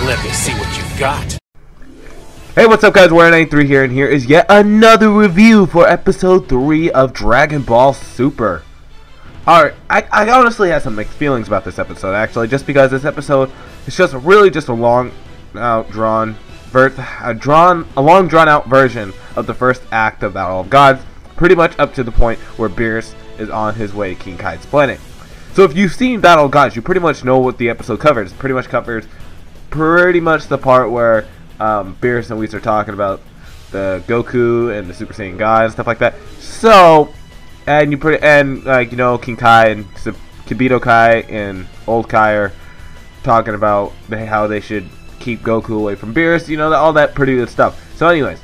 Let me see what you've got. Hey, what's up guys, Warrior93 here, and here is yet another review for episode 3 of Dragon Ball Super. Alright, I honestly had some mixed feelings about this episode, actually, just because this episode is just really just a long drawn out version of the first act of Battle of Gods, pretty much up to the point where Beerus is on his way to King Kai's planet. So if you've seen Battle of Gods, you pretty much know what the episode covers. It pretty much covers the part where Beerus and Whis are talking about the Goku and the Super Saiyan God and stuff like that. So, and King Kai and Kibito Kai and Old Kai are talking about how they should keep Goku away from Beerus. You know, all that pretty good stuff. So, anyways,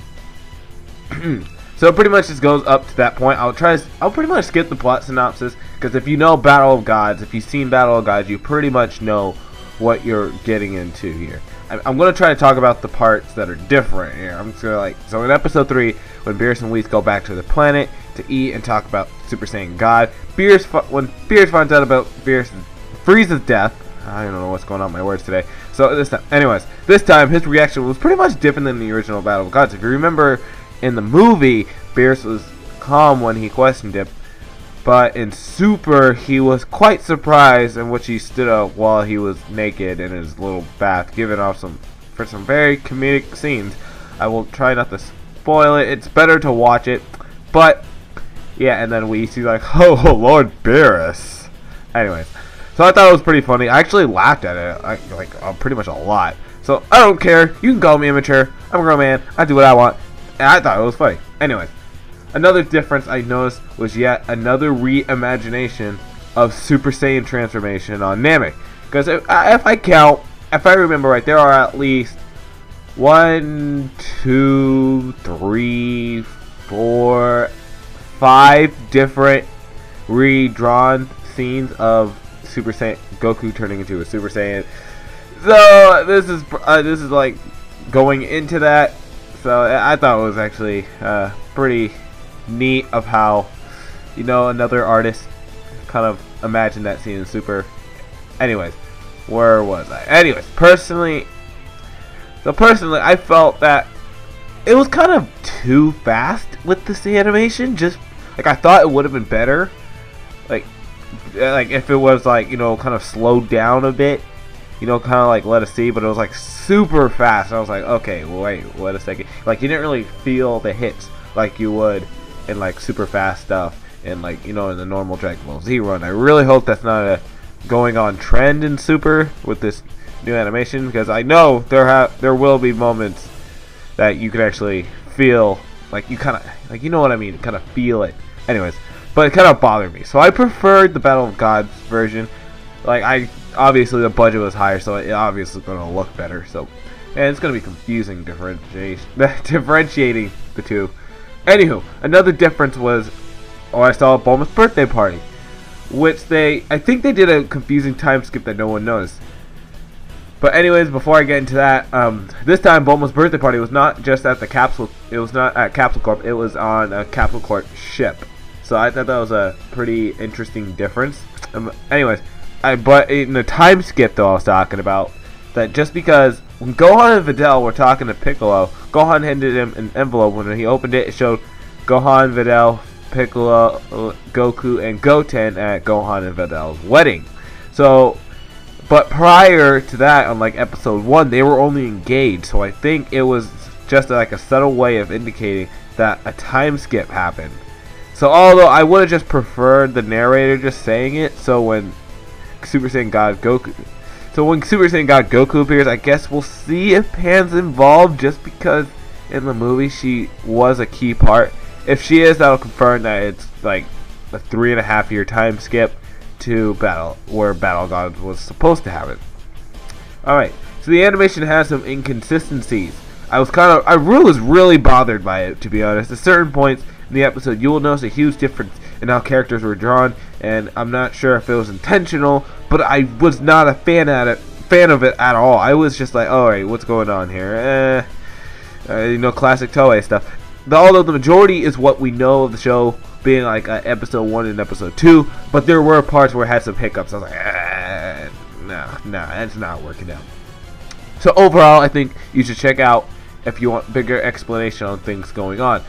so it pretty much just goes up to that point. I'll pretty much skip the plot synopsis because if you know Battle of Gods, if you've seen Battle of Gods, you pretty much know what you're getting into here. I'm going to try to talk about the parts that are different here. I'm just going to so in episode 3, when Beerus and Whis go back to the planet to eat and talk about Super Saiyan God, when Beerus finds out about Frieza's death, I don't know what's going on with my words today. So this time his reaction was pretty much different than the original Battle of Gods. If you remember in the movie, Beerus was calm when he questioned it. But in Super, he was quite surprised, in which he stood up while he was naked in his little bath, giving off some very comedic scenes. I will try not to spoil it. It's better to watch it. But yeah, and then we see like, oh Lord Beerus. Anyways, so I thought it was pretty funny. I actually laughed at it, pretty much a lot. So I don't care. You can call me immature. I'm a grown man. I do what I want, and I thought it was funny. Anyways. Another difference I noticed was yet another reimagination of Super Saiyan transformation on Namek. Because if I remember right, there are at least 1, 2, 3, 4, 5 different redrawn scenes of Super Saiyan Goku turning into a Super Saiyan. So this is like going into that. So I thought it was actually pretty neat of how, another artist kind of imagined that scene in Super. Anyways, where was I? Anyways, personally, I felt that it was kind of too fast with this animation. Just like I thought it would have been better, like if it was kind of slowed down a bit, kind of like let us see. But it was like super fast. I was like, okay, wait a second. Like you didn't really feel the hits like you would in like super fast stuff and in the normal Dragon Ball Z run. I really hope that's not a going on trend in Super with this new animation, because I know there will be moments that you could actually feel like you kind of what I mean, kind of feel it. Anyways, but it kind of bothered me, so I preferred the Battle of Gods version. Obviously the budget was higher, so it obviously is going to look better. So, and it's going to be confusing differentiating the two. Anywho, another difference was, I saw Bulma's birthday party, which I think they did a confusing time skip that no one noticed. But anyways, before I get into that, this time Bulma's birthday party was not just at the Capsule. It was not at Capsule Corp. It was on a Capsule Corp ship. So I thought that was a pretty interesting difference. But in the time skip though, I was talking about that just because when Gohan and Videl were talking to Piccolo, Gohan handed him an envelope. When he opened it, it showed Gohan, Videl, Piccolo, Goku, and Goten at Gohan and Videl's wedding. So, but prior to that, on episode 1, they were only engaged. So I think it was just a subtle way of indicating that a time skip happened. So although I would have just preferred the narrator just saying it, so when Super Saiyan God Goku appears, I guess we'll see if Pan's involved, just because in the movie she was a key part. If she is, that'll confirm that it's like a 3.5-year time skip to where Battle of Gods was supposed to happen. Alright, so the animation has some inconsistencies. I was really bothered by it, to be honest. At certain points in the episode, you will notice a huge difference in how characters were drawn, and I'm not sure if it was intentional, but I was not a fan of it at all. I was just like, alright, what's going on here? Classic Toei stuff. Although the majority is what we know of the show being episode 1 and episode 2, but there were parts where it had some hiccups. I was like, no, that's not working out. So overall, I think you should check out if you want bigger explanation on things going on.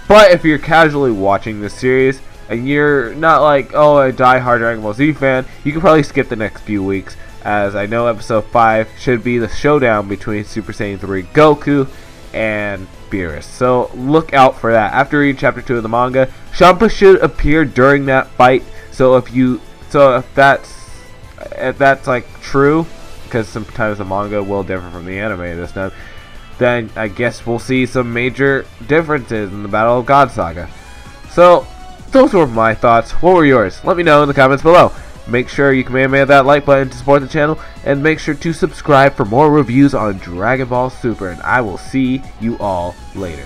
But if you're casually watching this series and you're not like, oh, a die-hard Dragon Ball Z fan, you can probably skip the next few weeks, as I know episode 5 should be the showdown between Super Saiyan 3 Goku and Beerus. So look out for that. After reading chapter 2 of the manga, Champa should appear during that fight. So if that's like true, because sometimes the manga will differ from the anime this time, then I guess we'll see some major differences in the Battle of God saga. So those were my thoughts. What were yours? Let me know in the comments below. Make sure you command that like button to support the channel, and make sure to subscribe for more reviews on Dragon Ball Super, and I will see you all later.